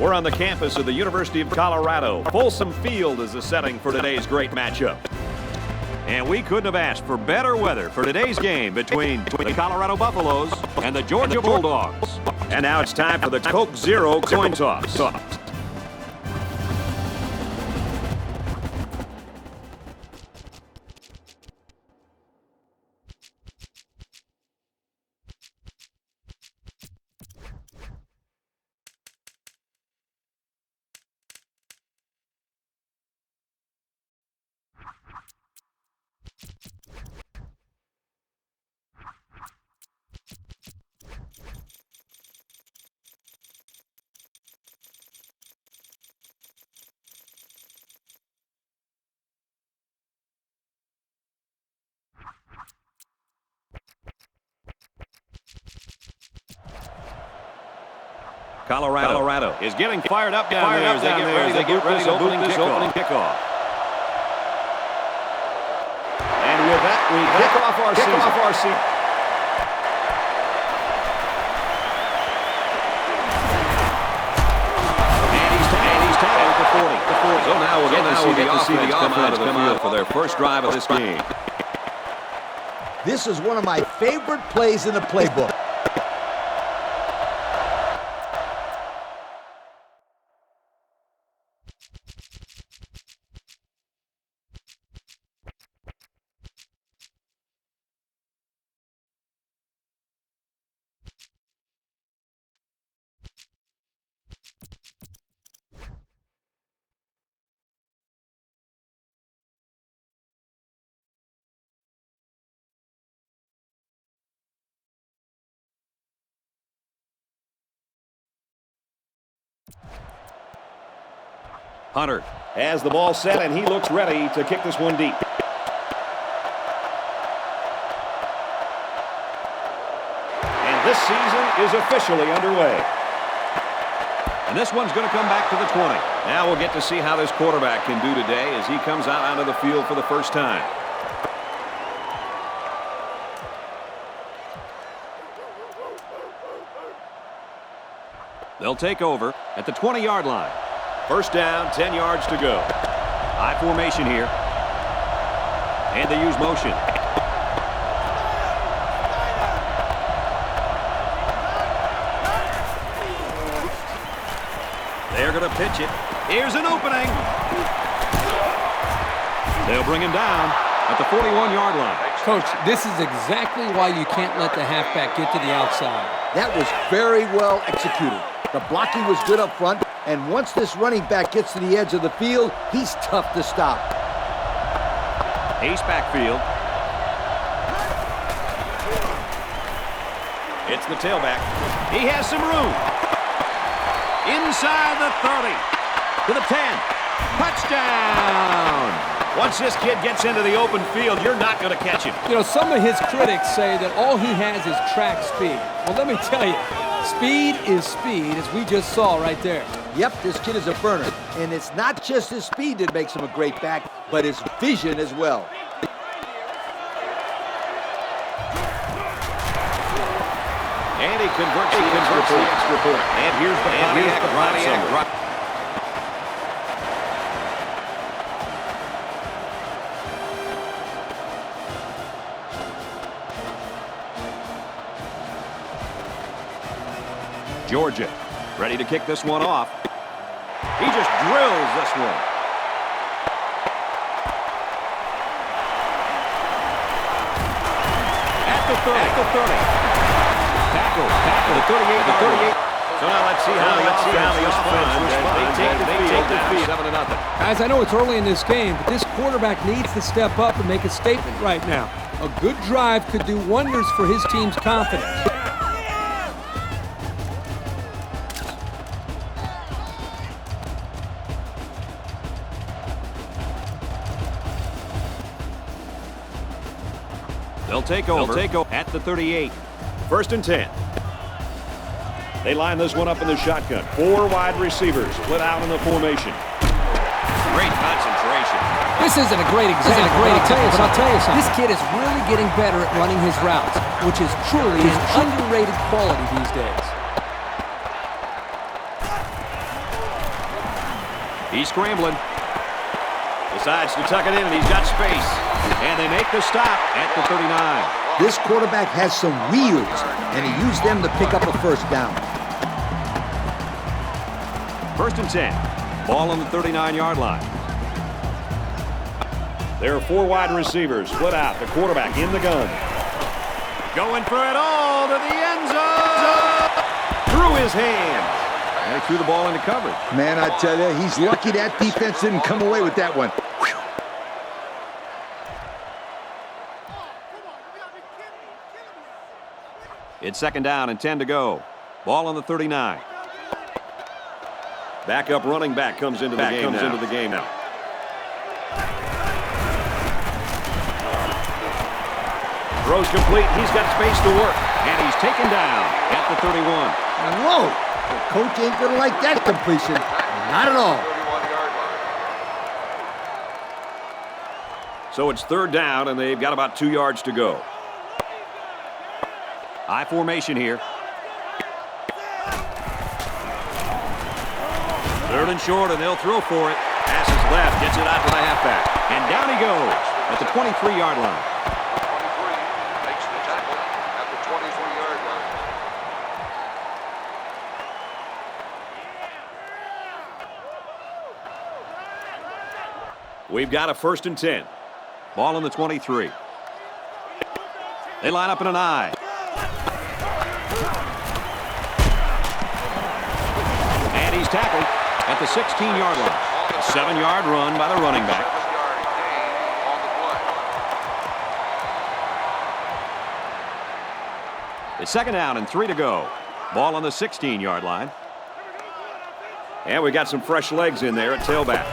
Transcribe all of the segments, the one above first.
We're on the campus of the University of Colorado. Folsom Field is the setting for today's great matchup. And we couldn't have asked for better weather for today's game between the Colorado Buffaloes and the Georgia Bulldogs. And now it's time for the Coke Zero coin toss. Colorado is getting fired up down there as they get ready to boot this opening kickoff. And with that, we kick off our season. And he's tackled at the 40. So now we're going to see the offense come out of the field for their first drive of this game. This is one of my favorite plays in the playbook. Hunter has the ball set, and he looks ready to kick this one deep. And this season is officially underway. And this one's going to come back to the 20. Now we'll get to see how this quarterback can do today as he comes out onto the field for the first time. They'll take over at the 20-yard line. First down, 10 yards to go. High formation here. And they use motion. They're going to pitch it. Here's an opening. They'll bring him down at the 41-yard line. Coach, this is exactly why you can't let the halfback get to the outside. That was very well executed. The blocking was good up front, and once this running back gets to the edge of the field, he's tough to stop. Ace backfield. It's the tailback. He has some room. Inside the 30. To the 10. Touchdown! Once this kid gets into the open field, you're not going to catch him. You know, some of his critics say that all he has is track speed. Well, let me tell you, speed is speed, as we just saw right there. Yep, this kid is a burner. And it's not just his speed that makes him a great back, but his vision as well. And he converts the extra point. And here's the Pontiac. Georgia ready to kick this one off. He just drills this one. At the 30. Tackle. The 38. So now let's see how the offense responds. They take the field 7-0. Guys, I know it's early in this game, but this quarterback needs to step up and make a statement right now. A good drive could do wonders for his team's confidence. They'll take over at the 38. First and 10. They line this one up in the shotgun. 4 wide receivers split out in the formation. Great concentration. This isn't a great example, but I'll tell you something. This kid is really getting better at running his routes, which is truly an underrated quality these days. He's scrambling. Decides to tuck it in, and he's got space. And they make the stop at the 39. This quarterback has some wheels, and he used them to pick up a first down. 1st and 10. Ball on the 39-yard line. There are 4 wide receivers split out. The quarterback in the gun. Going for it all to the end zone. Through his hands. And he threw the ball into coverage. Man, I tell you, he's lucky that defense didn't come away with that one. It's 2nd down and 10 to go. Ball on the 39. Backup running back comes into the game now. Throws complete. He's got space to work. And he's taken down at the 31. Whoa! The coach ain't going to like that completion. Not at all. So it's 3rd down, and they've got about 2 yards to go. High formation here. 3rd and short, and they'll throw for it. Passes left, gets it out to the halfback. And down he goes at the 23-yard line. 23 makes the tackle at the 23-yard line. We've got a 1st and 10. Ball on the 23. They line up in an I. And he's tackled at the 16-yard line. A 7-yard run by the running back. 7-yard gain on the play. It's 2nd down and 3 to go. Ball on the 16-yard line. And we got some fresh legs in there at tailback.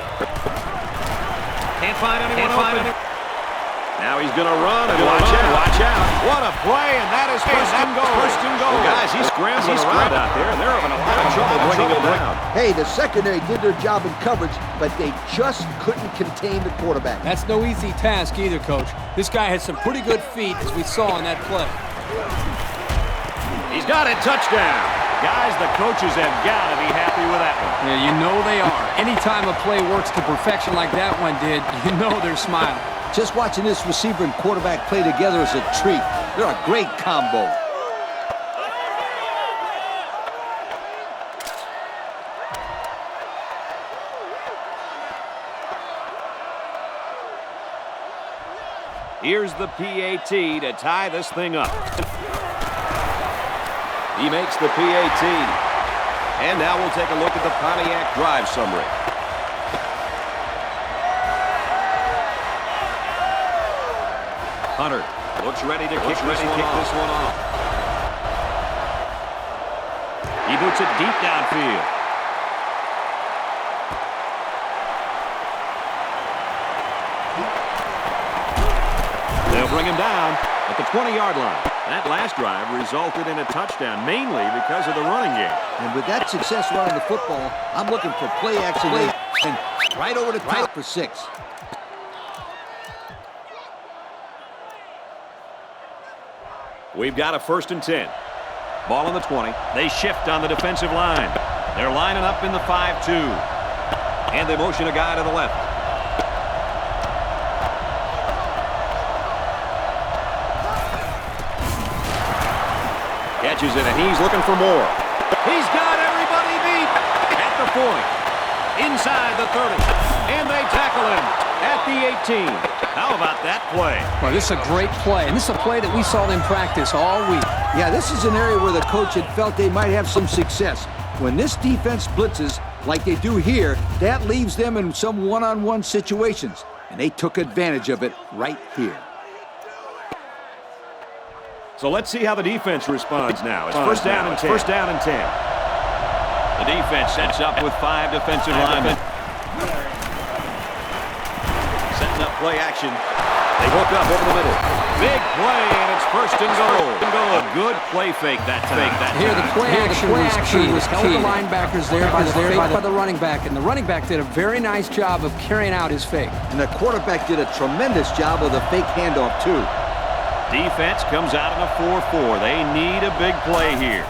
Can't find anyone open. Now he's going to run and watch out. What a play, and that is first and goal. Well, guys, he's scrambling around out there, and they're having a lot of trouble bringing him down. Hey, the secondary did their job in coverage, but they just couldn't contain the quarterback. That's no easy task either, Coach. This guy has some pretty good feet, as we saw in that play. He's got it. Touchdown. Guys, the coaches have got to be happy with that one. Yeah, you know they are. Anytime a play works to perfection like that one did, you know they're smiling. Just watching this receiver and quarterback play together is a treat. They're a great combo. Here's the PAT to tie this thing up. He makes the PAT. And now we'll take a look at the Pontiac drive summary. Hunter looks ready to kick this one off. He boots it deep downfield. They'll bring him down at the 20-yard line. That last drive resulted in a touchdown, mainly because of the running game. And with that success running the football, I'm looking for play action and right over the top for 6. We've got a 1st and 10. Ball on the 20. They shift on the defensive line. They're lining up in the 5-2. And they motion a guy to the left. Catches it, and he's looking for more. He's got everybody beat at the 40. Inside the 30. And they tackle him at the 18. How about that play? Well, this is a great play, and this is a play that we saw in practice all week. Yeah, this is an area where the coach had felt they might have some success. When this defense blitzes like they do here, that leaves them in some one-on-one situations, and they took advantage of it right here. So let's see how the defense responds now. It's first down and 10. First down and 10. The defense sets up with 5 defensive linemen. Setting up play action. They hook up over the middle. Big play, and it's first and goal. A good play fake that time. Here, the play action was held the linebackers there by the running back, and the running back did a very nice job of carrying out his fake. And the quarterback did a tremendous job of the fake handoff, too. Defense comes out in a 4-4. They need a big play here.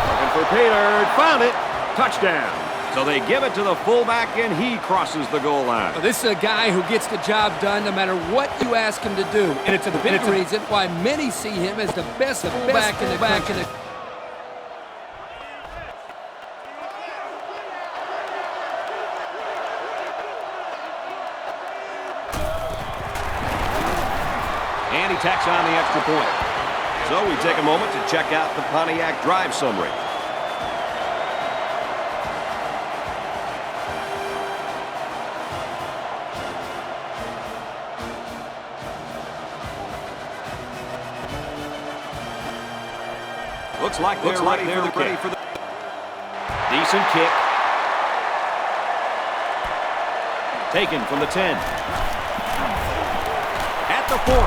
Looking for Peter. Found it. Touchdown. So they give it to the fullback, and he crosses the goal line. Well, this is a guy who gets the job done no matter what you ask him to do. And it's a big reason why many see him as the best fullback in the country. And he tacks on the extra point. So we take a moment to check out the Pontiac drive summary. Looks like they're ready for the decent kick. Taken from the 10. At the 40.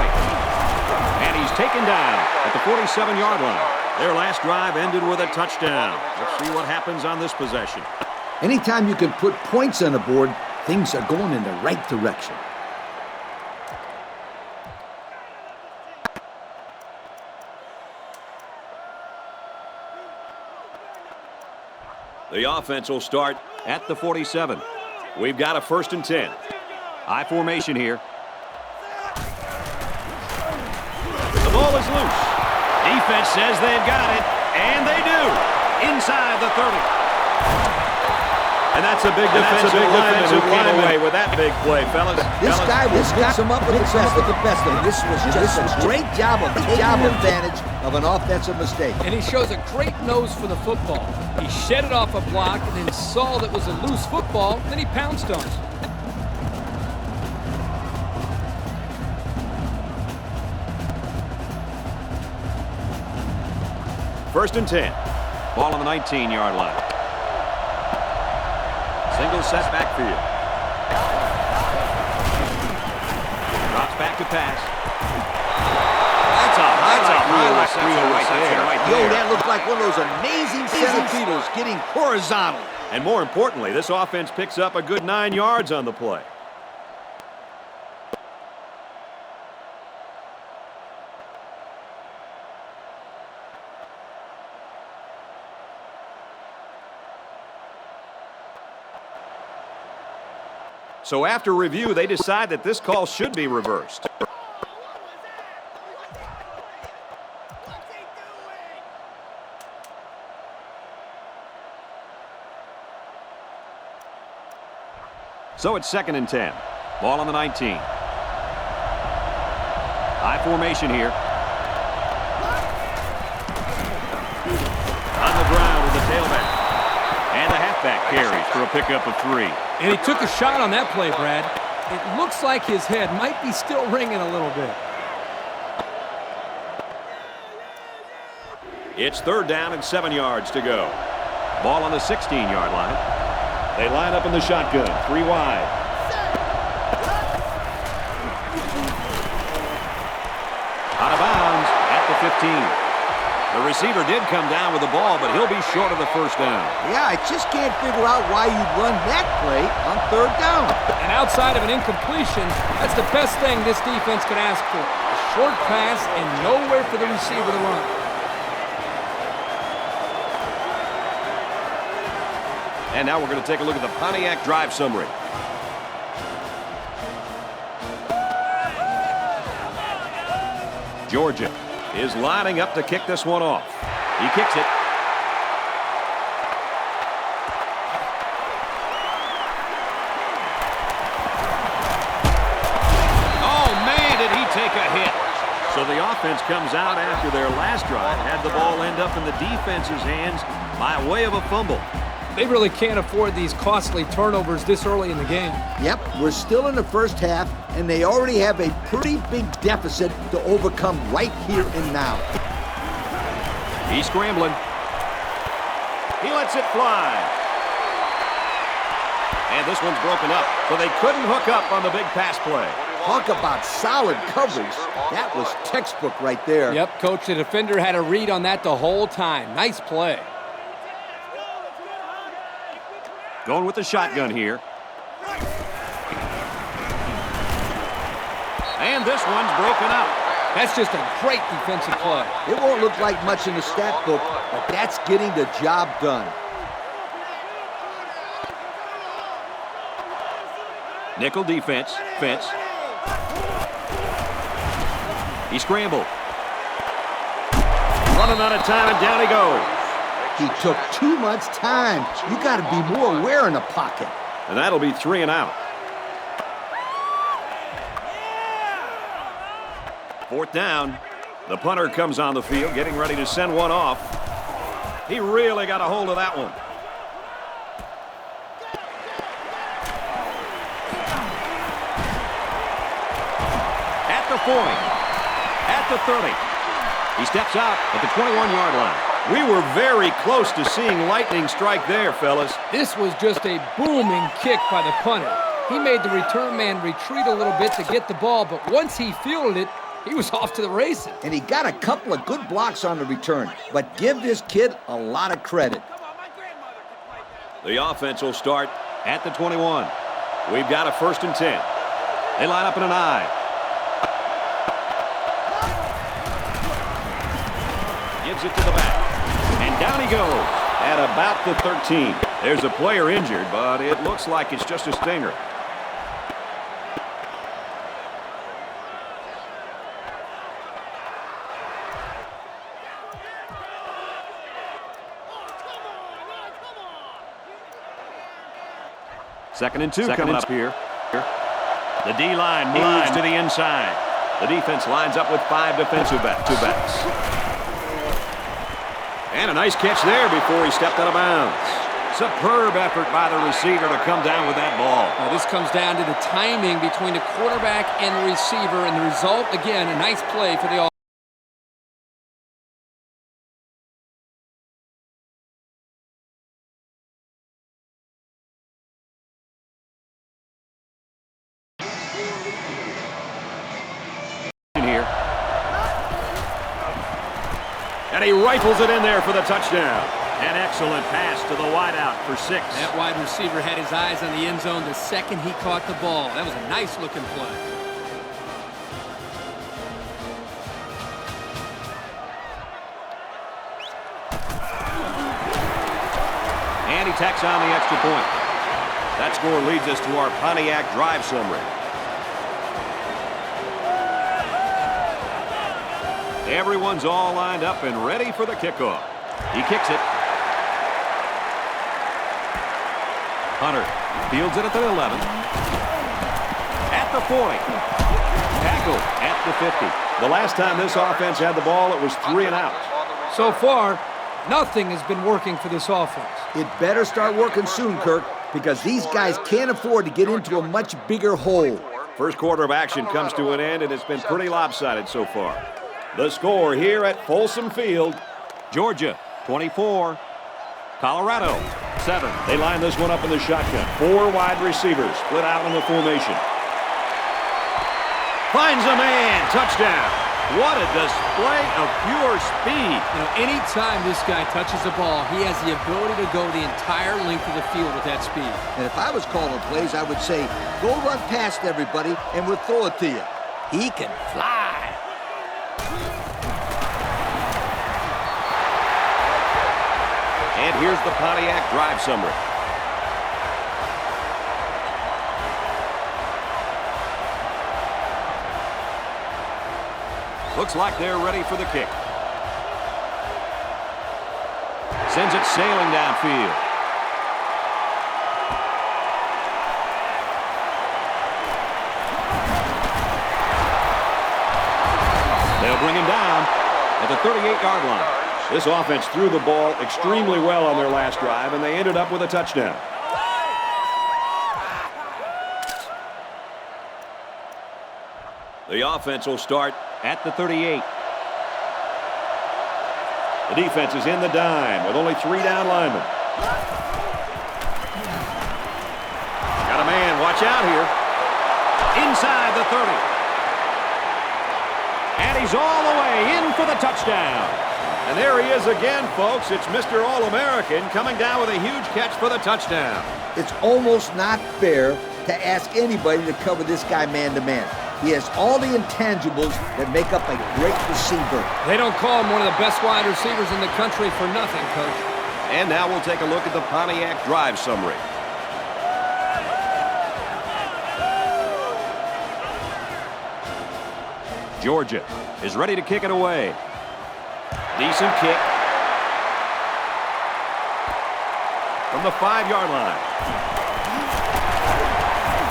And he's taken down at the 47-yard line. Their last drive ended with a touchdown. Let's see what happens on this possession. Anytime you can put points on the board, things are going in the right direction. The offense will start at the 47. We've got a 1st and 10. High formation here. The ball is loose. Defense says they've got it, and they do. Inside the 30. And that's a big defensive lineman who came away with that big play, fellas. This guy mix him up with the best of them. This was just a great job of taking advantage of an offensive mistake. And he shows a great nose for the football. He shed it off a block and then saw that was a loose football, then he pounced on it. First and 10. Ball on the 19-yard line. Single set backfield. Drops back to pass. That's a highlight right there. Yo, that looked like one of those amazing centimeters getting horizontal. And more importantly, this offense picks up a good 9 yards on the play. So after review, they decide that this call should be reversed. So it's 2nd and 10. Ball on the 19. High formation here. On the ground with the tailback. And the halfback carries for a pickup of 3. And he took a shot on that play, Brad. It looks like his head might be still ringing a little bit. It's 3rd down and 7 yards to go. Ball on the 16-yard line. They line up in the shotgun, 3 wide. Out of bounds at the 15. The receiver did come down with the ball, but he'll be short of the 1st down. Yeah, I just can't figure out why you'd run that play on 3rd down. And outside of an incompletion, that's the best thing this defense can ask for. A short pass and nowhere for the receiver to run. And now we're going to take a look at the Pontiac drive summary. Georgia is lining up to kick this one off. He kicks it. Oh, man, did he take a hit. So the offense comes out after their last drive, had the ball end up in the defense's hands by way of a fumble. They really can't afford these costly turnovers this early in the game. Yep, we're still in the 1st half, and they already have a pretty big deficit to overcome right here and now. He's scrambling. He lets it fly. And this one's broken up, so they couldn't hook up on the big pass play. Talk about solid coverage. That was textbook right there. Yep, Coach, the defender had a read on that the whole time. Nice play. Going with the shotgun here. And this one's broken up. That's just a great defensive play. It won't look like much in the stat book, but that's getting the job done. Nickel defense. He scrambled. Running out of time, and down he goes. He took too much time. You got to be more aware in the pocket. And that'll be 3 and out. 4th down. The punter comes on the field, getting ready to send one off. He really got a hold of that one. At the 40. At the 30. He steps out at the 21-yard line. We were very close to seeing lightning strike there, fellas. This was just a booming kick by the punter. He made the return man retreat a little bit to get the ball, but once he fielded it, he was off to the races. And he got a couple of good blocks on the return. But give this kid a lot of credit. The offense will start at the 21. We've got a 1st and 10. They line up in an I. Gives it to the back. And down he goes at about the 13. There's a player injured, but it looks like it's just a stinger. Second and 2 coming up here. The D-line moves to the inside. The defense lines up with 5 defensive backs. And a nice catch there before he stepped out of bounds. Superb effort by the receiver to come down with that ball. Now this comes down to the timing between the quarterback and the receiver, and the result, again, a nice play for the offense. And he rifles it in there for the touchdown. An excellent pass to the wideout for 6. That wide receiver had his eyes on the end zone the second he caught the ball. That was a nice-looking play. And he tacks on the extra point. That score leads us to our Pontiac drive summary. Everyone's all lined up and ready for the kickoff. He kicks it. Hunter fields it at the 11. At the 40. Tackle at the 50. The last time this offense had the ball, it was 3 and out. So far, nothing has been working for this offense. It better start working soon, Kirk, because these guys can't afford to get into a much bigger hole. First quarter of action comes to an end, and it's been pretty lopsided so far. The score here at Folsom Field, Georgia 24, Colorado 7. They line this one up in the shotgun. 4 wide receivers split out in the formation. Finds a man, touchdown. What a display of pure speed. You know, anytime this guy touches the ball, he has the ability to go the entire length of the field with that speed. And if I was calling plays, I would say, go run past everybody and we'll throw it to you. He can fly. And here's the Pontiac drive summary. Looks like they're ready for the kick. Sends it sailing downfield. They'll bring him down at the 38-yard line. This offense threw the ball extremely well on their last drive, and they ended up with a touchdown. The offense will start at the 38. The defense is in the dime with only 3 down linemen. Got a man, watch out here. Inside the 30. And he's all the way in for the touchdown. And there he is again, folks. It's Mr. All-American coming down with a huge catch for the touchdown. It's almost not fair to ask anybody to cover this guy man-to-man. He has all the intangibles that make up a great receiver. They don't call him one of the best wide receivers in the country for nothing, Coach. And now we'll take a look at the Pontiac drive summary. Georgia is ready to kick it away. Decent kick. From the 5-yard line.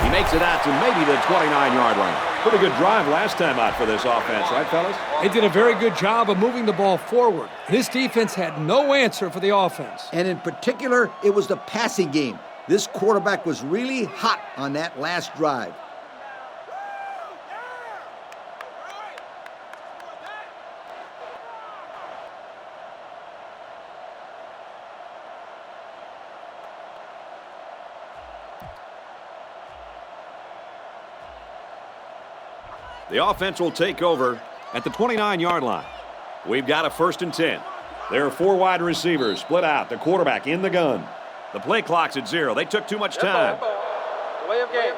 He makes it out to maybe the 29-yard line. Pretty good drive last time out for this offense, right, fellas? They did a very good job of moving the ball forward. This defense had no answer for the offense. And in particular, it was the passing game. This quarterback was really hot on that last drive. The offense will take over at the 29-yard line. We've got a 1st and 10. There are 4 wide receivers split out. The quarterback in the gun. The play clock's at 0. They took too much time. Delay of game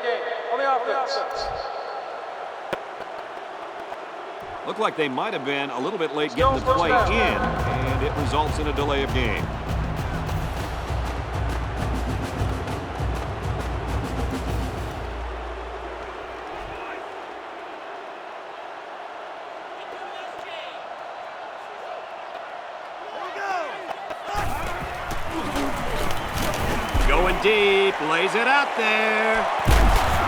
on the offense. Looked like they might have been a little bit late getting the play in, and it results in a delay of game. Going deep, lays it out there.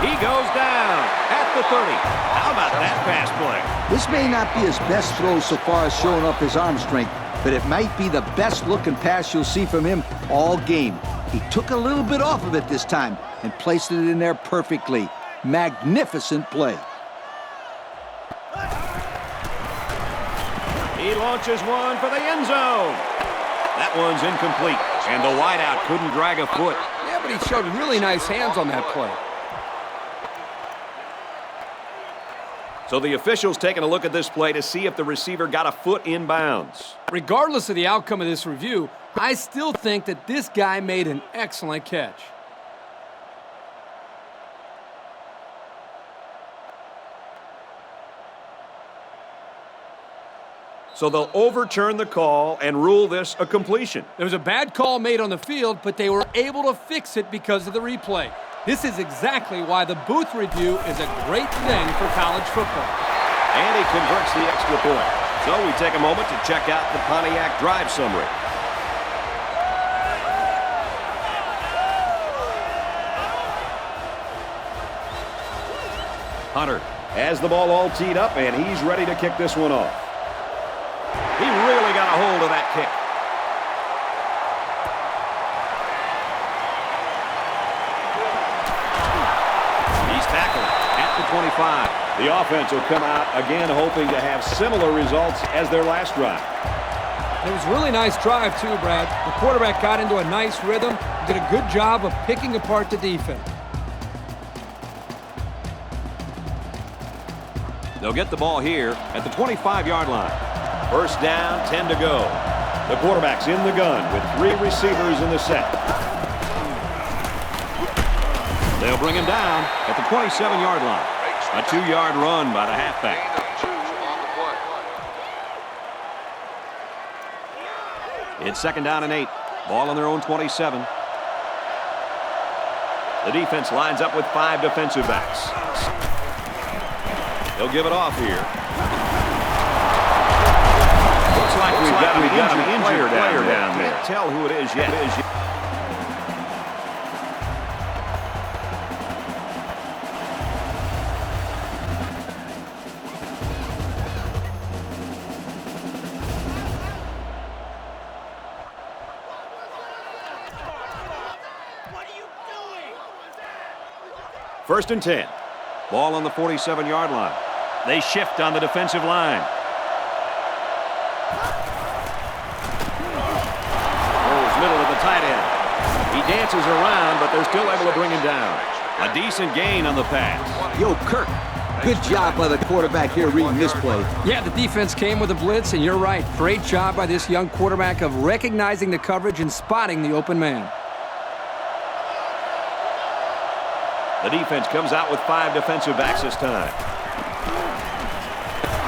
He goes down at the 30. How about that pass play? This may not be his best throw so far as showing up his arm strength, but it might be the best looking pass you'll see from him all game. He took a little bit off of it this time and placed it in there perfectly. Magnificent play. He launches one for the end zone. That one's incomplete, and the wideout couldn't drag a foot. Yeah, but he showed really nice hands on that play. So the officials taking a look at this play to see if the receiver got a foot in bounds. Regardless of the outcome of this review, I still think that this guy made an excellent catch. So they'll overturn the call and rule this a completion. There was a bad call made on the field, but they were able to fix it because of the replay. This is exactly why the booth review is a great thing for college football. And he converts the extra point. So we take a moment to check out the Pontiac drive summary. Hunter has the ball all teed up, and he's ready to kick this one off. He really got a hold of that kick. He's tackled at the 25. The offense will come out again hoping to have similar results as their last drive. It was a really nice drive, too, Brad. The quarterback got into a nice rhythm, did a good job of picking apart the defense. They'll get the ball here at the 25-yard line. 1st down, 10 to go. The quarterback's in the gun with 3 receivers in the set. They'll bring him down at the 27-yard line. A 2-yard run by the halfback. It's 2nd down and 8. Ball on their own 27. The defense lines up with 5 defensive backs. They'll give it off here. Looks like we've got an injured player down there. Can't tell who it is yet. First and 10. Ball on the 47-yard line. They shift on the defensive line. Goes middle of the tight end. He dances around, but they're still able to bring him down. A decent gain on the pass. Yo, Kirk, good job by the quarterback here reading this play. Yeah, the defense came with a blitz, and you're right. Great job by this young quarterback of recognizing the coverage and spotting the open man. The defense comes out with 5 defensive backs this time.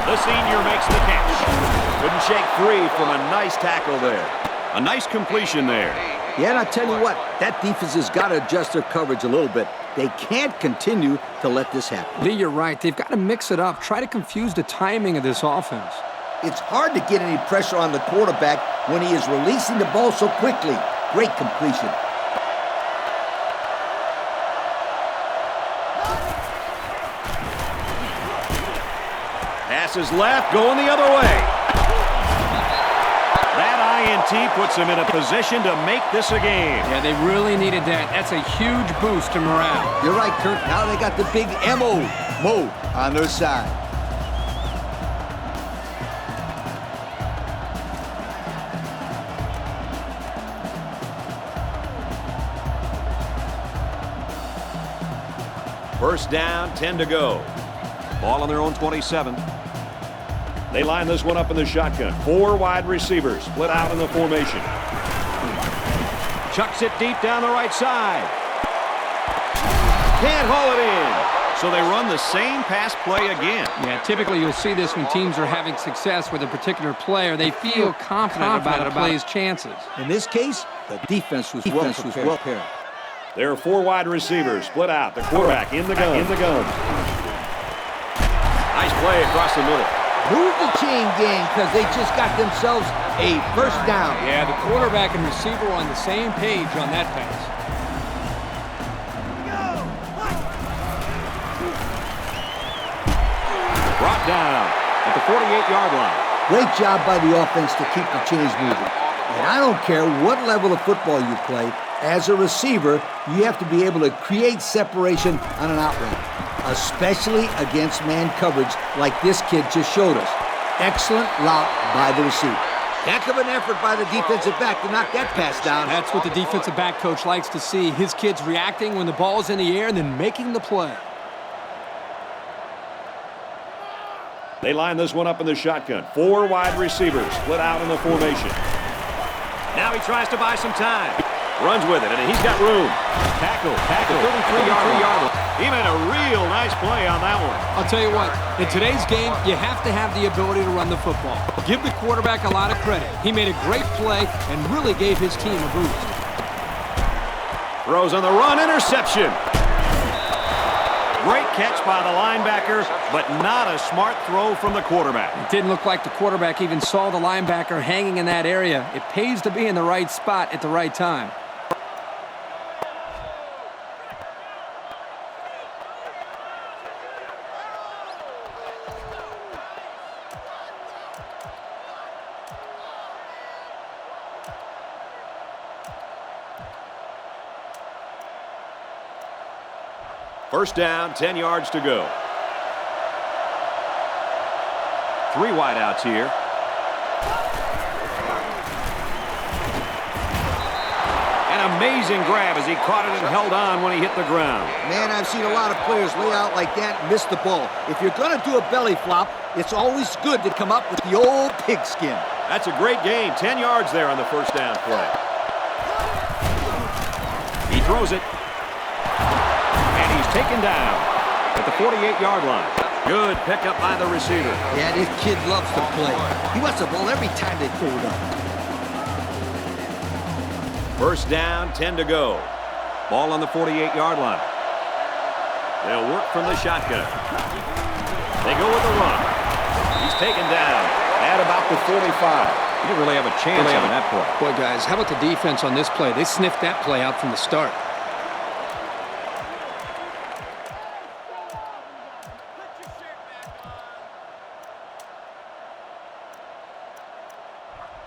The senior makes the catch. Couldn't shake free from a nice tackle there. A nice completion there. Yeah, and I tell you what, that defense has got to adjust their coverage a little bit. They can't continue to let this happen. Lee, you're right. They've got to mix it up. Try to confuse the timing of this offense. It's hard to get any pressure on the quarterback when he is releasing the ball so quickly. Great completion. Pass is left, going the other way. That INT puts them in a position to make this a game. Yeah, they really needed that. That's a huge boost to morale. You're right, Kurt. Now they got the big Mo on their side. First down, 10 to go. Ball on their own 27. They line this one up in the shotgun. 4 wide receivers split out in the formation. Chucks it deep down the right side. Can't haul it in. So they run the same pass play again. Yeah, typically you'll see this when teams are having success with a particular player. They feel confident about a play's chances. In this case, the defense was well prepared. There are 4 wide receivers split out. The quarterback in the gun. Nice play across the middle. Move the chain gang because they just got themselves a first down. Yeah, the quarterback and receiver were on the same page on that pass. Brought down at the 48-yard line. Great job by the offense to keep the chains moving. And I don't care what level of football you play, as a receiver, you have to be able to create separation on an out route, especially against man coverage like this kid just showed us. Excellent route by the receiver. Heck of an effort by the defensive back to knock that pass down. That's what the defensive back coach likes to see. His kids reacting when the ball's in the air and then making the play. They line this one up in the shotgun. 4 wide receivers split out in the formation. Now he tries to buy some time. Runs with it, and he's got room. Tackle, 33-yard line. He made a real nice play on that one. I'll tell you what, in today's game, you have to have the ability to run the football. Give the quarterback a lot of credit. He made a great play and really gave his team a boost. Throws on the run, interception. Great catch by the linebacker, but not a smart throw from the quarterback. It didn't look like the quarterback even saw the linebacker hanging in that area. It pays to be in the right spot at the right time. First down, 10 yards to go. 3 wideouts here. An amazing grab as he caught it and held on when he hit the ground. Man, I've seen a lot of players lay out like that and miss the ball. If you're going to do a belly flop, it's always good to come up with the old pigskin. That's a great gain. 10 yards there on the first down play. He throws it. Taken down at the 48-yard line. Good pickup by the receiver. Yeah, this kid loves to play. He wants the ball every time they throw it up. First down, 10 to go. Ball on the 48-yard line. They'll work from the shotgun. They go with the run. He's taken down at about the 45. He didn't really have a chance on that play. Boy, guys, how about the defense on this play? They sniffed that play out from the start.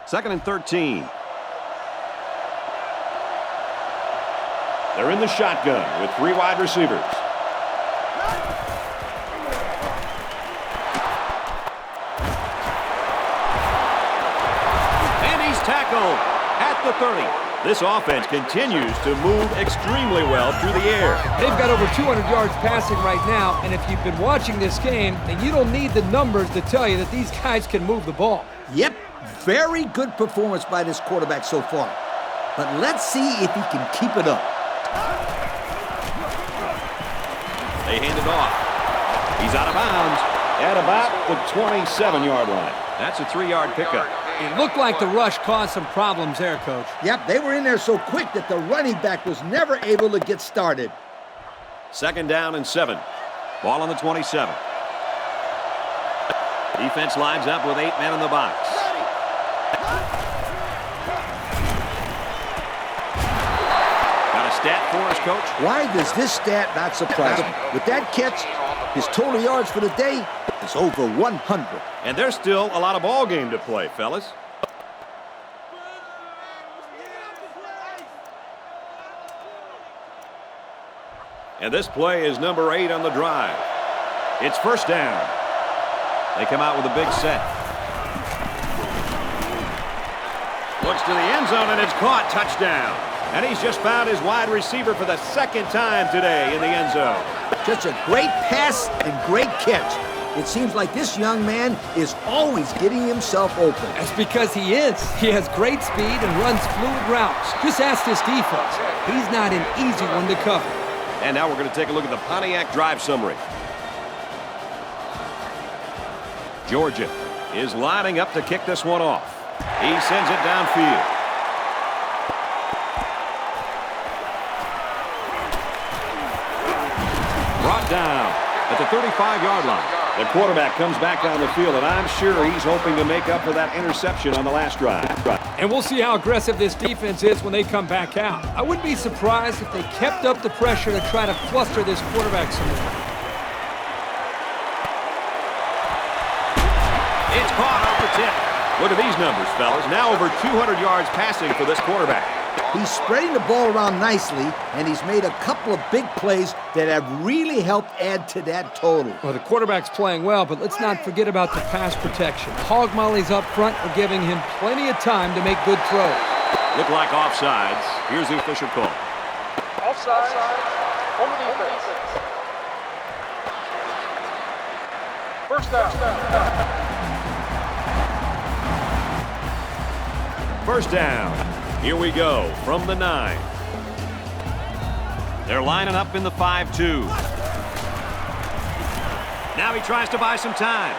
Second and 13. They're in the shotgun with 3 wide receivers. And he's tackled at the 30. This offense continues to move extremely well through the air. They've got over 200 yards passing right now, and if you've been watching this game, then you don't need the numbers to tell you that these guys can move the ball. Yep, very good performance by this quarterback so far. But let's see if he can keep it up. They hand it off. He's out of bounds at about the 27-yard line. That's a 3-yard pickup. It looked like the rush caused some problems there, Coach. Yep, they were in there so quick that the running back was never able to get started. 2nd down and 7. Ball on the 27. Defense lines up with 8 men in the box. Got a stat for us, Coach? Why does this stat not surprise me? With that catch, his total yards for the day is over 100. And there's still a lot of ball game to play, fellas. And this play is number 8 on the drive. It's 1st down. They come out with a big set. Looks to the end zone, and it's caught. Touchdown. And he's just found his wide receiver for the 2nd time today in the end zone. Just a great pass and great catch. It seems like this young man is always getting himself open. That's because he is. He has great speed and runs fluid routes. Just ask this defense. He's not an easy one to cover. And now we're going to take a look at the Pontiac drive summary. Georgia is lining up to kick this one off. He sends it downfield. Brought down at the 35-yard line. The quarterback comes back down the field, and I'm sure he's hoping to make up for that interception on the last drive. And we'll see how aggressive this defense is when they come back out. I wouldn't be surprised if they kept up the pressure to try to fluster this quarterback some more. It's caught off the tip. Look at these numbers, fellas. Now over 200 yards passing for this quarterback. He's spreading the ball around nicely, and he's made a couple of big plays that have really helped add to that total. Well, the quarterback's playing well, but let's not forget about the pass protection. Hog mollies up front are giving him plenty of time to make good throws. Look like offsides. Here's the official call. Offside. Home defense. 1st down. 1st down. Here we go from the 9. They're lining up in the 5-2. Now he tries to buy some time.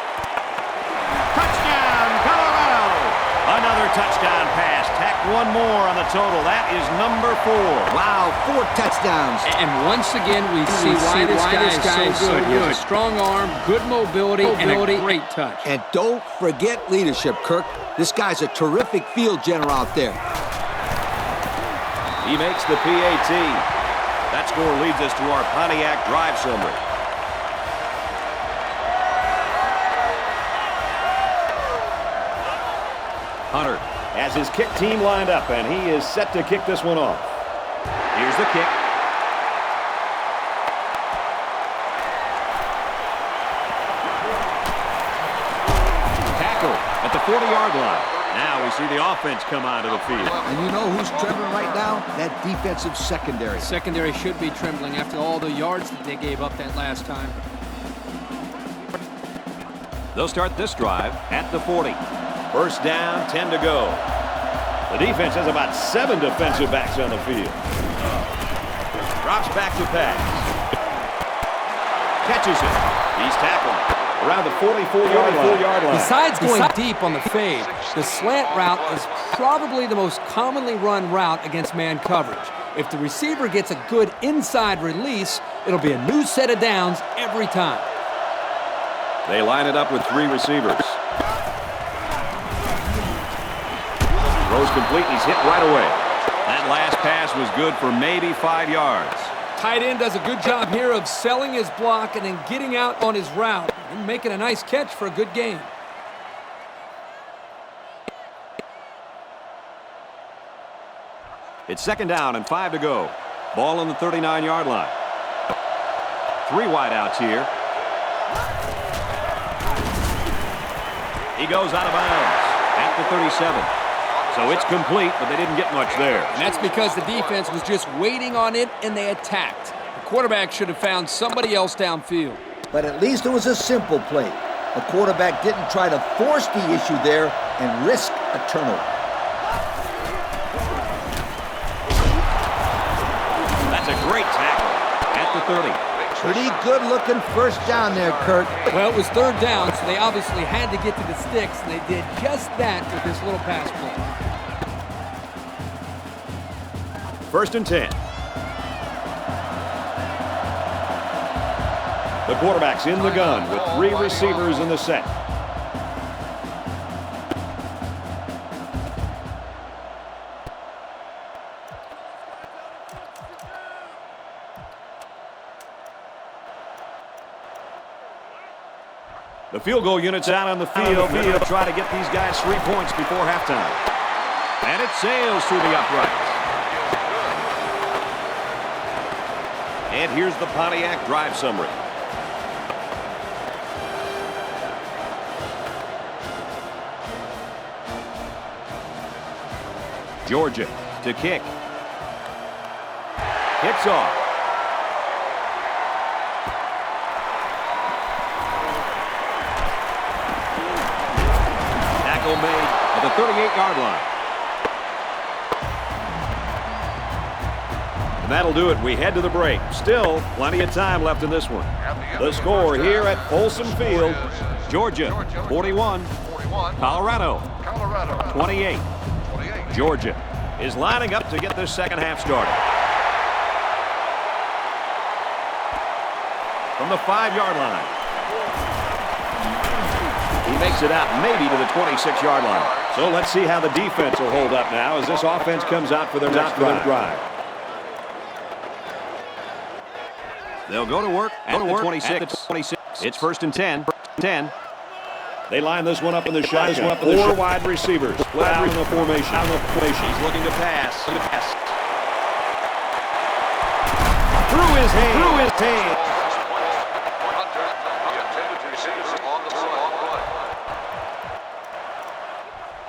Touchdown, Colorado! Another touchdown pass. Tack one more on the total. That is number 4. Wow, 4 touchdowns. And once again, we see why this guy is so good. He has a strong arm, good mobility, and a great touch. And don't forget leadership, Kirk. This guy's a terrific field general out there. He makes the PAT. That score leads us to our Pontiac drive summary. Hunter has his kick team lined up, and he is set to kick this one off. Here's the kick. Tackle at the 40-yard line. Now we see the offense come onto the field. And you know who's trembling right now? That defensive secondary. Secondary should be trembling after all the yards that they gave up that last time. They'll start this drive at the 40. 1st down, 10 to go. The defense has about 7 defensive backs on the field. Drops back to pass. Catches it. He's tackled around the 44-yard line. Besides going deep on the fade, the slant route is probably the most commonly run route against man coverage. If the receiver gets a good inside release, it'll be a new set of downs every time. They line it up with 3 receivers. Throws complete, and he's hit right away. That last pass was good for maybe 5 yards. Tight end does a good job here of selling his block and then getting out on his route and making a nice catch for a good gain. It's 2nd down and 5 to go. Ball on the 39-yard line. 3 wideouts here. He goes out of bounds at the 37. So it's complete, but they didn't get much there. And that's because the defense was just waiting on it and they attacked. The quarterback should have found somebody else downfield. But at least it was a simple play. The quarterback didn't try to force the issue there and risk a turnover. That's a great tackle at the 30. Pretty good-looking first down there, Kurt. Well, it was third down, so they obviously had to get to the sticks, and they did just that with this little pass play. 1st and 10. The quarterback's in the gun with 3 receivers in the set. The field goal unit's out on the field. They'll try to get these guys 3 points before halftime. And it sails through the uprights. And here's the Pontiac drive summary. Georgia to kick. Kicks off. Tackle made at the 38-yard line. And that'll do it. We head to the break. Still plenty of time left in this one. The score here at Folsom Field: Georgia 41, Colorado 28. Georgia is lining up to get this second half started. From the 5-yard line. He makes it out maybe to the 26-yard line. So let's see how the defense will hold up now as this offense comes out for their next drive. They'll go to work at the 26. It's 1st and 10. They line this one up in the shotgun. 4 wide receivers split out in the formation. He's looking to pass. Through his hand.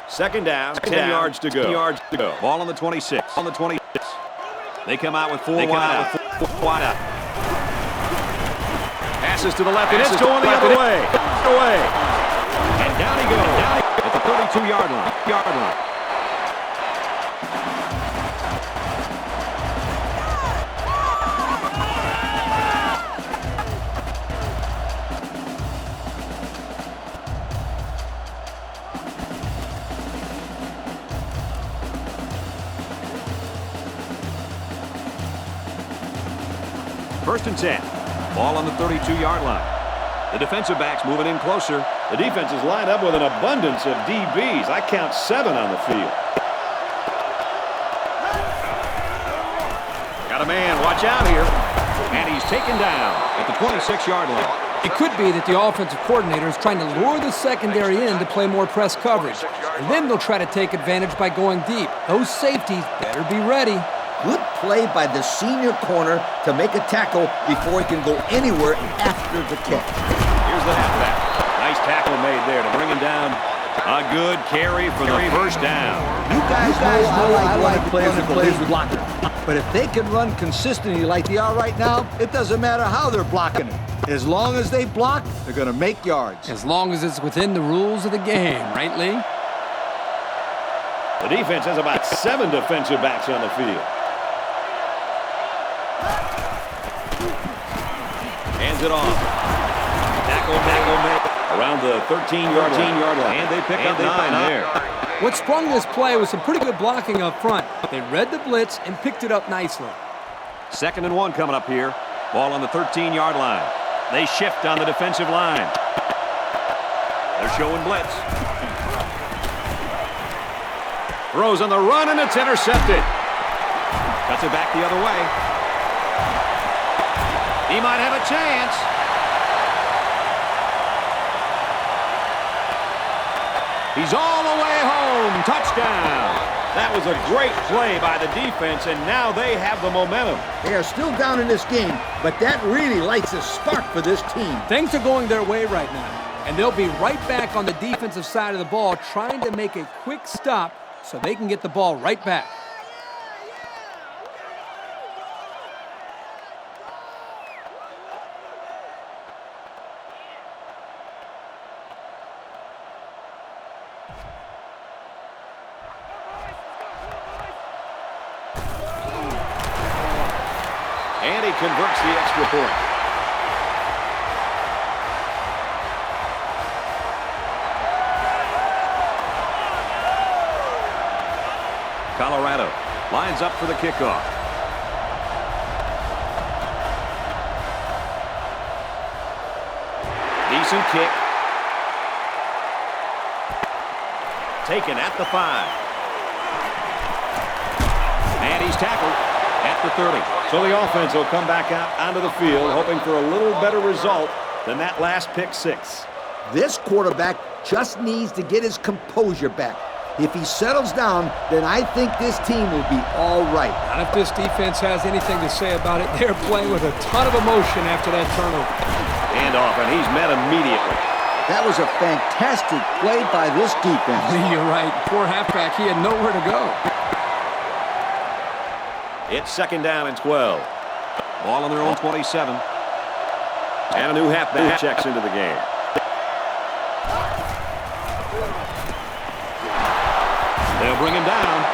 Second down, 10 yards to go. Ball on the 26. They come out with 4 wide out. Passes to the left, and it's going the other way. And down he goes at the 32-yard line. First and 10. Ball on the 32-yard line. The defensive back's moving in closer. The defense is lined up with an abundance of DBs. I count 7 on the field. Got a man. Watch out here. And he's taken down at the 26-yard line. It could be that the offensive coordinator is trying to lure the secondary in to play more press coverage. And then they'll try to take advantage by going deep. Those safeties better be ready. Good play by the senior corner to make a tackle before he can go anywhere after the catch. Here's the halfback. Nice tackle made there to bring him down. A good carry for the first down. You guys know I like players blocking. But if they can run consistently like they are right now, it doesn't matter how they're blocking it. As long as they block, they're going to make yards. As long as it's within the rules of the game, right, Lee? The defense has about 7 defensive backs on the field. Hands it off. Tackle made around the 13-yard line. And they pick up 9 there. What sprung this play was some pretty good blocking up front. They read the blitz and picked it up nicely. 2nd and 1 coming up here. Ball on the 13-yard line. They shift on the defensive line. They're showing blitz. Throws on the run, and it's intercepted. Cuts it back the other way. He might have a chance. He's all the way home. Touchdown. That was a great play by the defense, and now they have the momentum. They are still down in this game, but that really lights a spark for this team. Things are going their way right now, and they'll be right back on the defensive side of the ball trying to make a quick stop so they can get the ball right back. And he converts the extra point. Colorado lines up for the kickoff. Decent kick. Taken at the 5. And he's tackled at the 30. So the offense will come back out onto the field hoping for a little better result than that last pick 6. This quarterback just needs to get his composure back. If he settles down, then I think this team will be all right. And if this defense has anything to say about it, they're playing with a ton of emotion after that turnover. Handoff, and he's met immediately. That was a fantastic play by this defense. You're right. Poor halfback, he had nowhere to go. It's 2nd down and 12. Ball on their own 27. And a new halfback checks into the game. They'll bring him down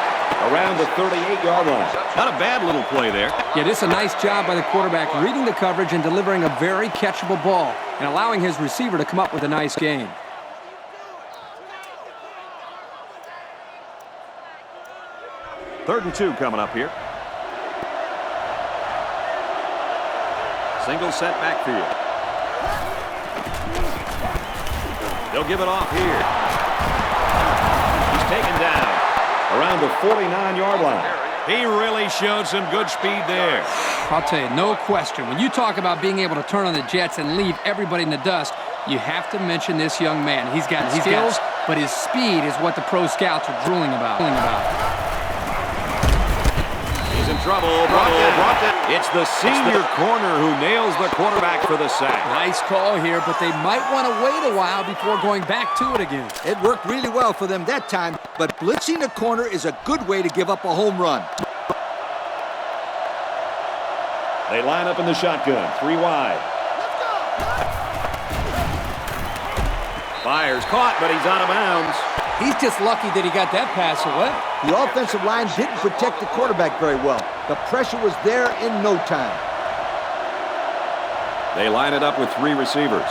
around the 38-yard line. Not a bad little play there. Yeah, this is a nice job by the quarterback reading the coverage and delivering a very catchable ball and allowing his receiver to come up with a nice gain. Third and 2 coming up here. Single set backfield. They'll give it off here. He's taken down around the 49-yard line. He really showed some good speed there. I'll tell you, no question. When you talk about being able to turn on the jets and leave everybody in the dust, you have to mention this young man. He's got skills, but his speed is what the pro scouts are drooling about. He's in trouble. It's the senior corner who nails the quarterback for the sack. Nice call here, but they might want to wait a while before going back to it again. It worked really well for them that time, but blitzing the corner is a good way to give up a home run. They line up in the shotgun, 3 wide. Fires, caught, but he's out of bounds. He's just lucky that he got that pass away. The offensive line didn't protect the quarterback very well. The pressure was there in no time. They line it up with 3 receivers.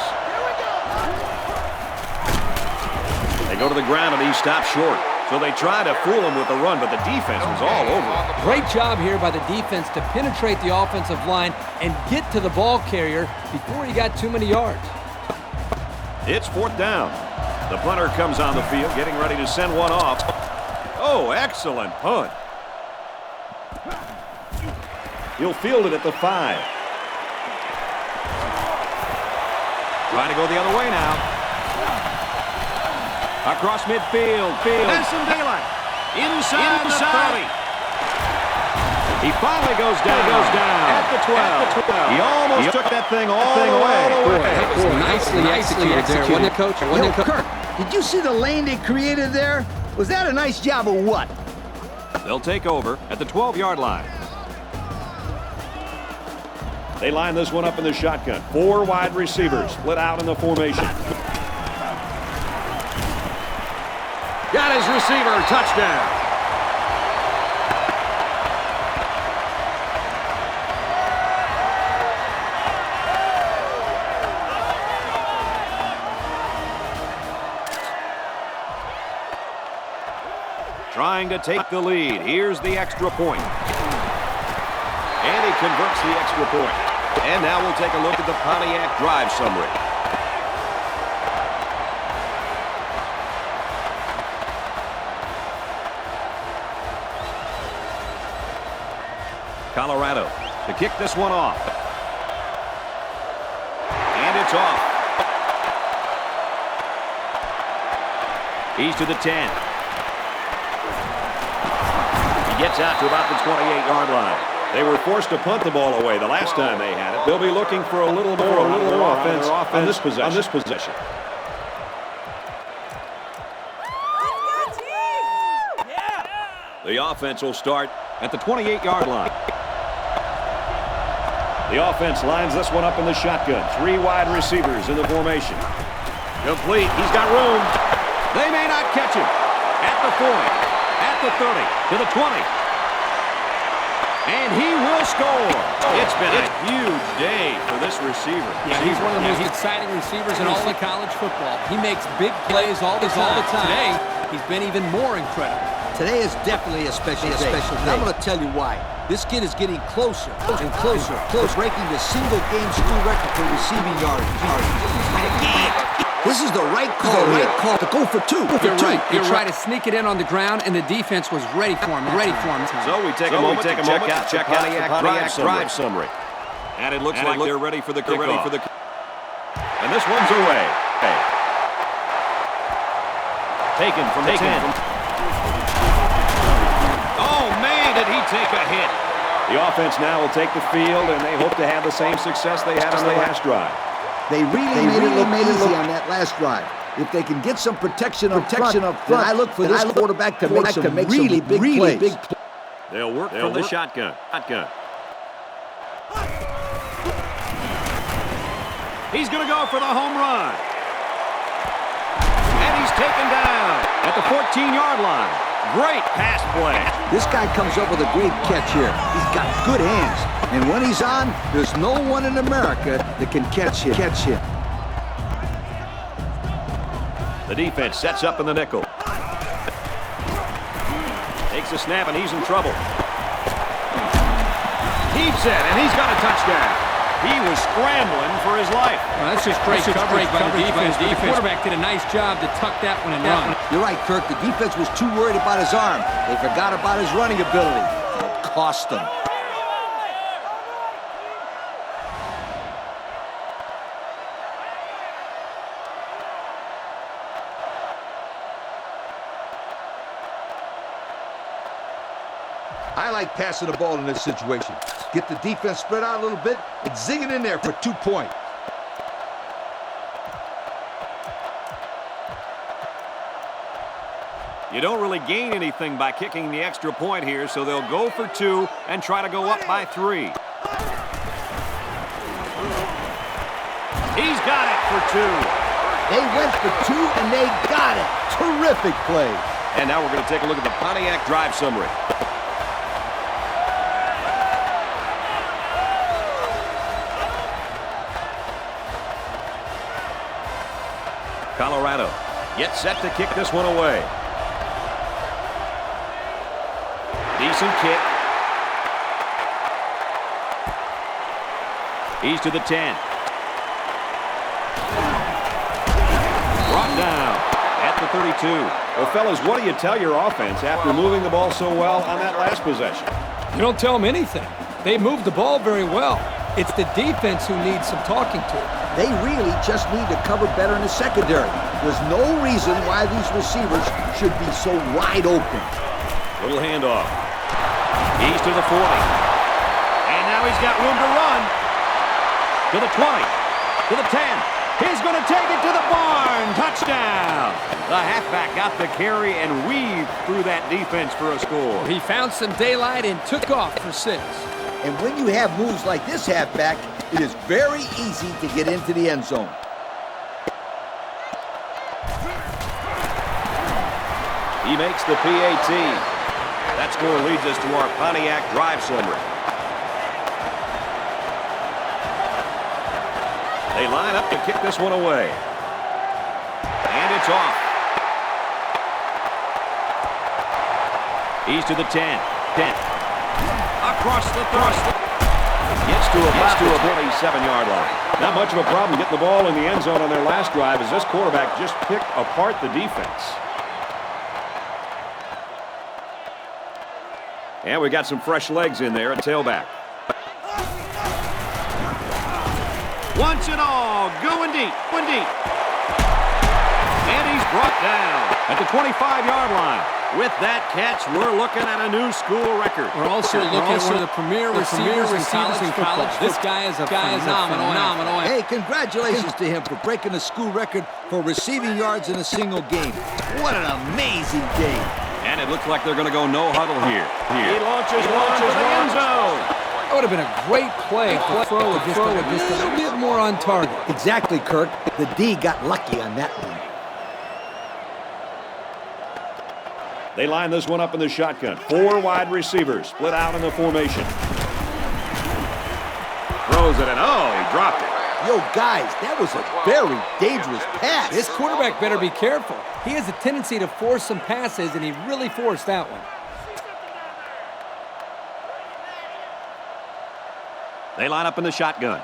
They go to the ground and he stops short. So they try to fool him with the run, but the defense was all over him. Great job here by the defense to penetrate the offensive line and get to the ball carrier before he got too many yards. It's 4th down. The punter comes on the field, getting ready to send one off. Oh, excellent punt. He'll field it at the 5. Trying to go the other way now. Across midfield. Has some daylight. Inside the 30. He finally goes down. At the 12. He almost took that thing all the way. Boy, that was nicely executed there, wasn't it, Coach? Yo, Kirk, did you see the lane they created there? Was that a nice job or what? They'll take over at the 12-yard line. They line this one up in the shotgun. 4 wide receivers split out in the formation. Got his receiver, touchdown. Trying to take the lead. Here's the extra point. And he converts the extra point. And now we'll take a look at the Pontiac drive summary. Colorado to kick this one off. And it's off. He's to the 10. He gets out to about the 28-yard line. They were forced to punt the ball away the last time they had it. They'll be looking for a little more offense on this possession. The offense will start at the 28-yard line. The offense lines this one up in the shotgun. 3 wide receivers in the formation. Complete. He's got room. They may not catch him. At the 40, at the 30, to the 20. And he will score. It's been a huge day for this receiver. Yeah, he's one of the most exciting receivers in all of college football. He makes big plays all the time. Today, he's been even more incredible. Today is definitely a special day. And I'm going to tell you why. This kid is getting closer and closer, breaking the single-game school record for receiving yardage. This is the right call to go for two. You're right. He tried to sneak it in on the ground, and the defense was ready for him. So we take a moment to check out the Pontiac drive summary. And it looks like they're ready for the kickoff. And this one's away. Taken from the 10. Oh, man, did he take a hit. The offense now will take the field, and they hope to have the same success they had on the last drive. They really made it look easy on that last drive. If they can get some protection up front, then I look for this quarterback to make some really big plays. They'll work from the shotgun. He's going to go for the home run. And he's taken down at the 14-yard line. Great pass play. This guy comes up with a great catch here. He's got good hands. And when he's on, there's no one in America that can catch him. The defense sets up in the nickel. Takes a snap, and he's in trouble. Heaps it, and he's got a touchdown. He was scrambling for his life. Well, that's just great coverage by the defense. The quarterback did a nice job to tuck that one and run. You're right, Kirk. The defense was too worried about his arm. They forgot about his running ability. It cost them. I like passing the ball in this situation. Get the defense spread out a little bit and zing it in there for 2 points. You don't really gain anything by kicking the extra point here, so they'll go for 2 and try to go up by 3. He's got it for 2. They went for 2 and they got it. Terrific play. And now we're going to take a look at the Pontiac drive summary. Colorado gets set to kick this one away. Decent kick. He's to the 10. Brought down at the 32. Well, fellas, what do you tell your offense after moving the ball so well on that last possession? You don't tell them anything. They moved the ball very well. It's the defense who needs some talking to. They really just need to cover better in the secondary. There's no reason why these receivers should be so wide open. Little handoff. He's to the 40. And now he's got room to run. To the 20. To the 10. He's going to take it to the barn. Touchdown. The halfback got the carry and weaved through that defense for a score. He found some daylight and took off for 6. And when you have moves like this halfback, it is very easy to get into the end zone. He makes the PAT. That score leads us to our Pontiac drive summary. They line up to kick this one away. And it's off. He's to the 10. Across the thrust. Gets to about the 27-yard line. Not much of a problem getting the ball in the end zone on their last drive as this quarterback just picked apart the defense. And we got some fresh legs in there at tailback. Wants it all. Going deep. And he's brought down at the 25-yard line. With that catch, we're looking at a new school record. We're also looking at one of the premier receivers in college. This guy is a phenomenal. Hey, congratulations to him for breaking the school record for receiving yards in a single game. What an amazing game. And it looks like they're going to go no huddle here. He launches one to the end zone. That would have been a great play to throw just a little bit more on target. Exactly, Kirk. The D got lucky on that one. They line this one up in the shotgun. 4 wide receivers split out in the formation. Throws it, and oh, he dropped it. Yo, guys, that was a very dangerous pass. This quarterback better be careful. He has a tendency to force some passes, and he really forced that one. They line up in the shotgun.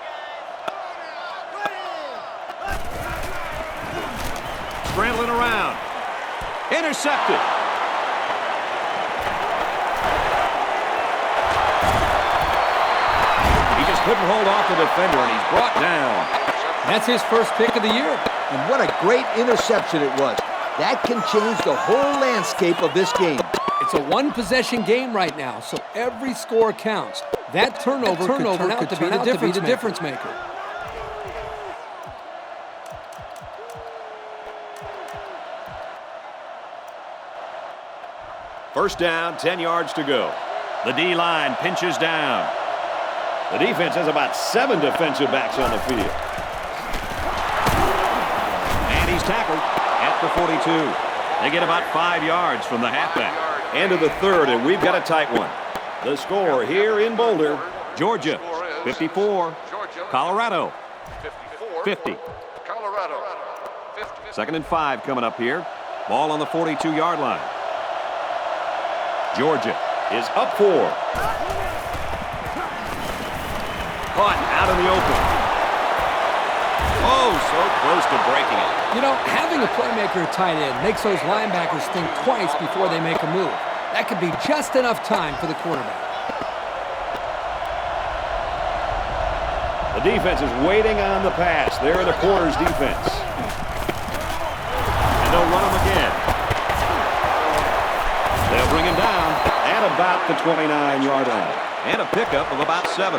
Scrambling around. Intercepted. He just couldn't hold off the defender, and he's brought down. That's his first pick of the year. And what a great interception it was. That can change the whole landscape of this game. It's a one-possession game right now, so every score counts. That turnover could turn out to be the difference maker. First down, 10 yards to go. The D-line pinches down. The defense has about 7 defensive backs on the field. And he's tackled at the 42. They get about 5 yards from the halfback. End of the third, and we've got a tight one. The score here in Boulder, Georgia, 54, Colorado, 50. Colorado, 50. Second and 5 coming up here. Ball on the 42-yard line. Georgia is up 4. Caught out in the open. Oh, so close to breaking it. You know, having a playmaker at tight end makes those linebackers think twice before they make a move. That could be just enough time for the quarterback. The defense is waiting on the pass. They're in the quarters defense. And they'll run him again. They'll bring him down at about the 29-yard line. And a pickup of about 7.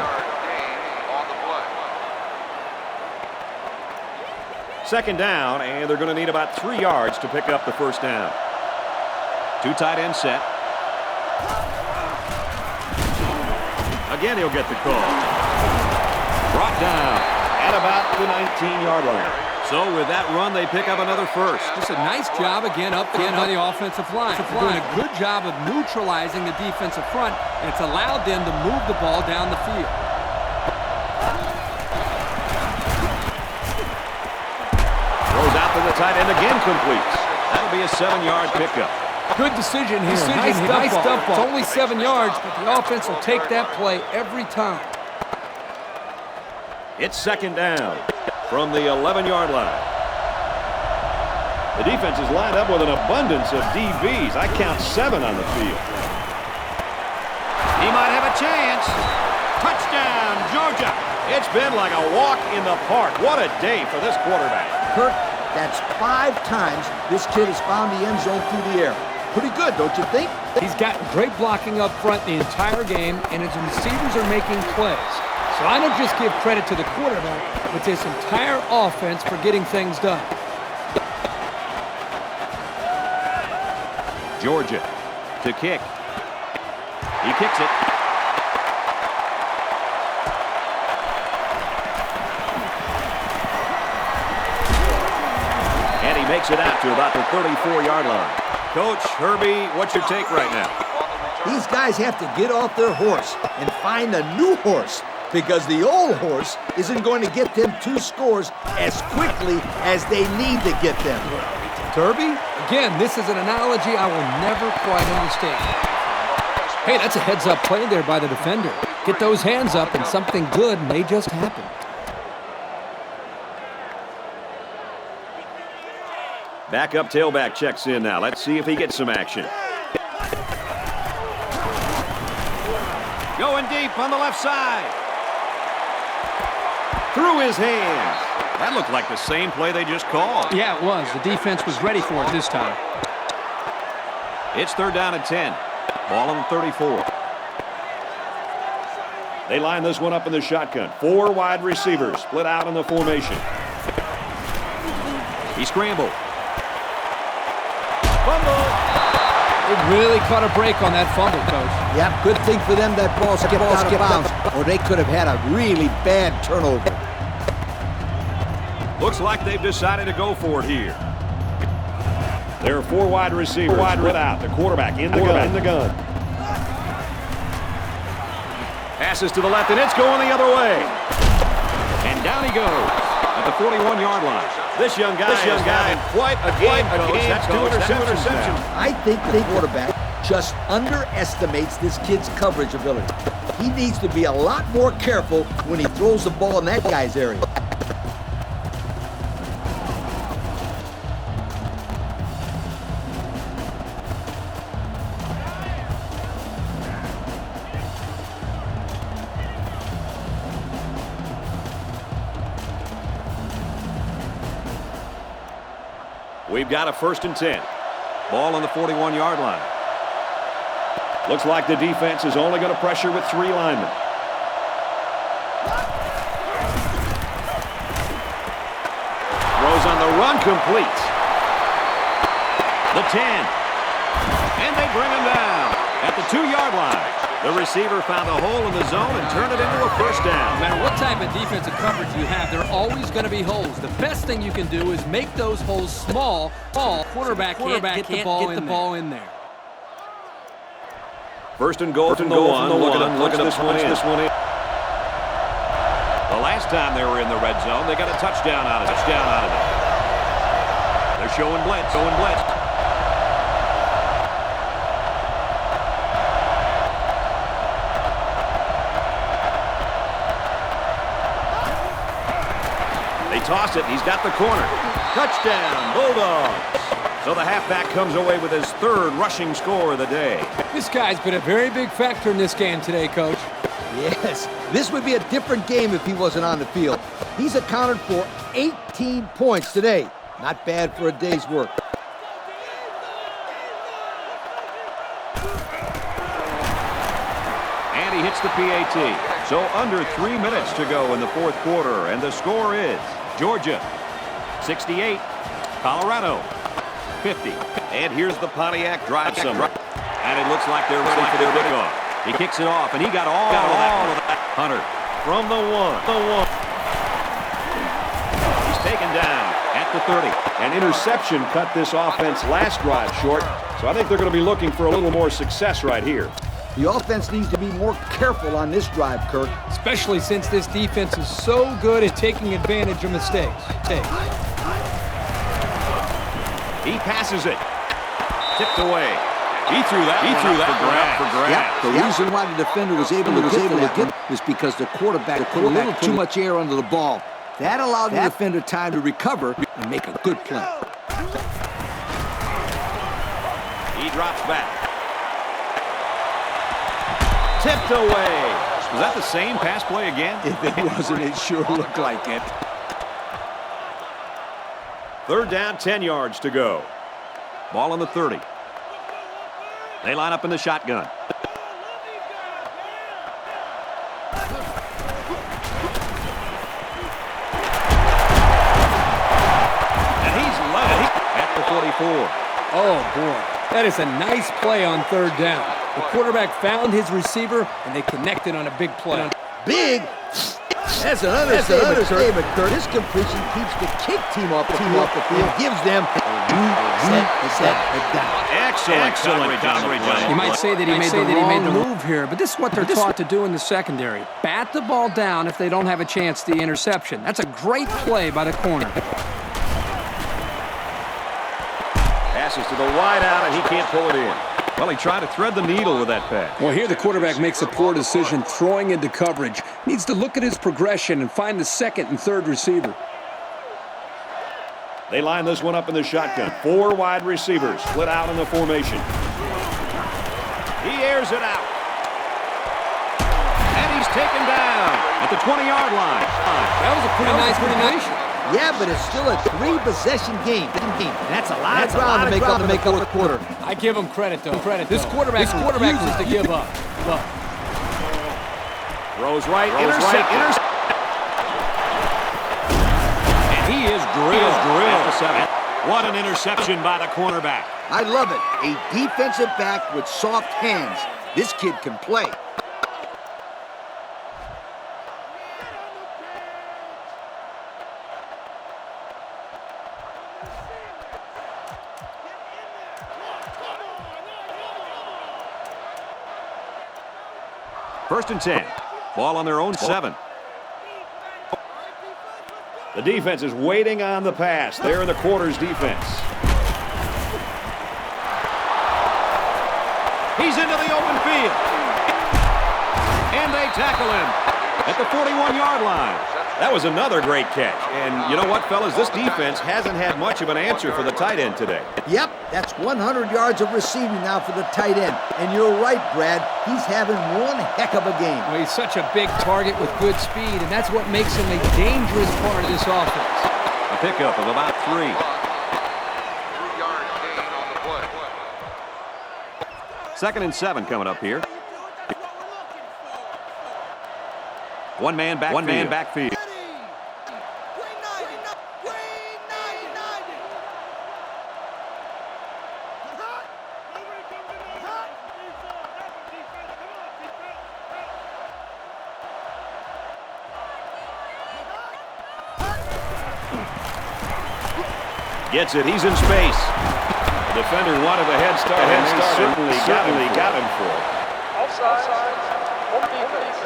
Second down, and they're going to need about 3 yards to pick up the first down. 2 tight end set. Again, he'll get the call. Brought down at about the 19-yard line. So with that run, they pick up another first. Just a nice job again up by the offensive line. They're doing a good job of neutralizing the defensive front, and it's allowed them to move the ball down the field. Throws out to the tight end, again completes. That'll be a 7-yard pickup. Good decision here. Nice dump ball. It's only 7 yards, but the offense will take that play every time. It's second down from the 11-yard line. The defense is lined up with an abundance of DBs. I count 7 on the field. He might have a chance. Touchdown, Georgia. It's been like a walk in the park. What a day for this quarterback. Kirk, that's 5 times this kid has found the end zone through the air. Pretty good, don't you think? He's gotten great blocking up front the entire game, and his receivers are making plays. So I don't just give credit to the quarterback, but this entire offense for getting things done. Georgia to kick. He kicks it. And he makes it out to about the 34-yard line. Coach, Herbie, what's your take right now? These guys have to get off their horse and find a new horse, because the old horse isn't going to get them 2 scores as quickly as they need to get them. Herbie, again, this is an analogy I will never quite understand. Hey, that's a heads-up play there by the defender. Get those hands up and something good may just happen. Backup tailback checks in now. Let's see if he gets some action. Going deep on the left side. Through his hands. That looked like the same play they just called. Yeah, it was. The defense was ready for it this time. It's third down and 10. Ball on the 34. They line this one up in the shotgun. 4 wide receivers split out in the formation. He scrambled. Fumble. It really caught a break on that fumble, Coach. Yep, good thing for them that ball skipped out of bounds, or they could have had a really bad turnover. Looks like they've decided to go for it here. There are 4 wide receivers split out. The quarterback in the gun. Passes to the left, and it's going the other way. And And down he goes at the 41-yard line. This young guy is having quite a game, coach. That's two interceptions. I think the quarterback just underestimates this kid's coverage ability. He needs to be a lot more careful when he throws the ball in that guy's area. We've got a 1st and 10. Ball on the 41-yard line. Looks like the defense is only going to pressure with 3 linemen. Throws on the run, complete. The 10. And they bring him down at the 2-yard line. The receiver found a hole in the zone and turned it into a 1st down. No matter what type of defensive coverage you have, there are always going to be holes. The best thing you can do is make those holes small. Quarterback can't get the ball in there. 1st and goal from the 1. Look at this one in. The last time they were in the red zone, they got a touchdown out of it. They're showing blitz. They toss it. He's got the corner. Touchdown, Bulldogs. So the halfback comes away with his 3rd rushing score of the day. This guy's been a very big factor in this game today, Coach. Yes, this would be a different game if he wasn't on the field. He's accounted for 18 points today. Not bad for a day's work. And he hits the PAT. So under 3 minutes to go in the 4th quarter, and the score is Georgia 68, Colorado 50. And here's the Pontiac drive summary. And it looks like they're ready for their kickoff. He kicks it off, and he got all of that. Hunter from the 1. He's taken down at the 30. An interception cut this offense last drive short, so I think they're going to be looking for a little more success right here. The offense needs to be more careful on this drive, Kirk. Especially since this defense is so good at taking advantage of mistakes. He passes it. Tipped away. He threw that for grabs. Yep. The reason why the defender was able to get is because the quarterback put a little too much air under the ball. That allowed the defender time to recover and make a good play. He drops back. Tipped away. Was that the same pass play again? If it wasn't, it sure looked like it. 3rd down, 10 yards to go. Ball on the 30. They line up in the shotgun. And he's left at the 44. Oh, boy. That is a nice play on 3rd down. The quarterback found his receiver, and they connected on a big play. Big? That's an understatement, Kurt. This completion keeps the kick team off the field and gives them a set down. Excellent coverage. You might say that he made the move here, but this is what they're taught to do in the secondary. Bat the ball down if they don't have a chance to the interception. That's a great play by the corner. Passes to the wide out, and he can't pull it in. Well, he tried to thread the needle with that pass. Well, here the quarterback makes a poor decision throwing into coverage. Needs to look at his progression and find the 2nd and 3rd receiver. They line this one up in the shotgun. 4 wide receivers split out in the formation. He airs it out. And he's taken down at the 20-yard line. That was a pretty nice formation. Yeah, but it's still a 3-possession game. That's a lot of ground to make up in the 4th quarter. I give him credit, though. This quarterback refuses to give up. Throws right, intercept. And he is drilled at the 7. What an interception by the cornerback. I love it. A defensive back with soft hands. This kid can play. First and 10. Ball on their own 7. The defense is waiting on the pass. They're in the quarters defense. He's into the open field. And they tackle him at the 41-yard line. That was another great catch. And you know what, fellas? This defense hasn't had much of an answer for the tight end today. Yep, that's 100 yards of receiving now for the tight end. And you're right, Brad. He's having one heck of a game. Well, he's such a big target with good speed, and that's what makes him a dangerous part of this offense. A pickup of about 3. 3-yard gain on the play. 2nd and 7 coming up here. One man backfield. Gets it. He's in space. The defender wanted a head start. Certainly got him for it. Offside. Home defense.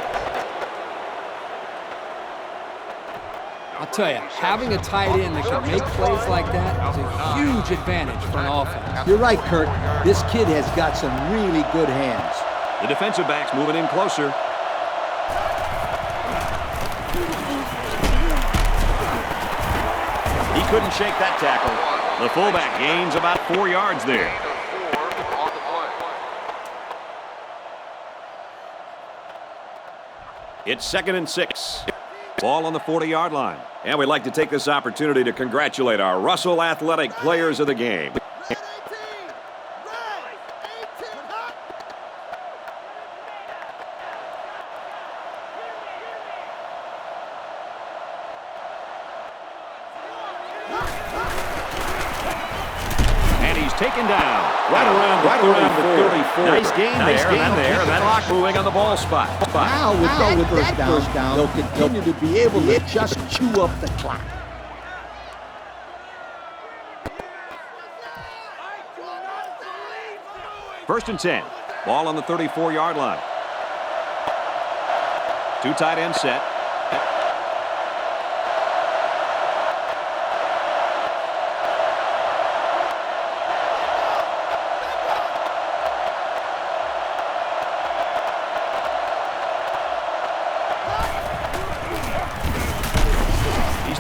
I'll tell you, having a tight end that can make plays like that is a huge advantage for an offense. You're right, Kurt. This kid has got some really good hands. The defensive back's moving in closer. He couldn't shake that tackle. The fullback gains about 4 yards there. Gain of 4 on the play. It's 2nd and 6. Ball on the 40-yard line. And we'd like to take this opportunity to congratulate our Russell Athletic players of the game. And he's taken down right around the 34. Nice gain there. And that clock moving on the ball spot. Now, with that first down, they'll continue to be able to just chew up the clock. First and 10. Ball on the 34-yard line. 2 tight ends set.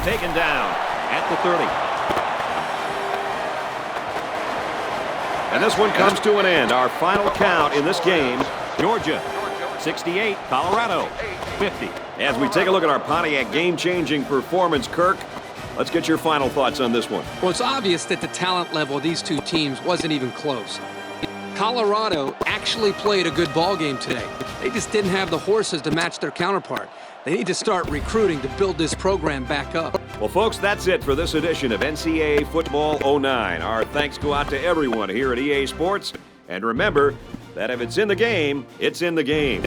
Taken down at the 30. And this one comes to an end. Our final count in this game, Georgia 68, Colorado 50. As we take a look at our Pontiac game-changing performance, Kirk, let's get your final thoughts on this one. Well, it's obvious that the talent level of these two teams wasn't even close. Colorado actually played a good ball game today. They just didn't have the horses to match their counterpart. They need to start recruiting to build this program back up. Well, folks, that's it for this edition of NCAA Football 09. Our thanks go out to everyone here at EA Sports. And remember that if it's in the game, it's in the game.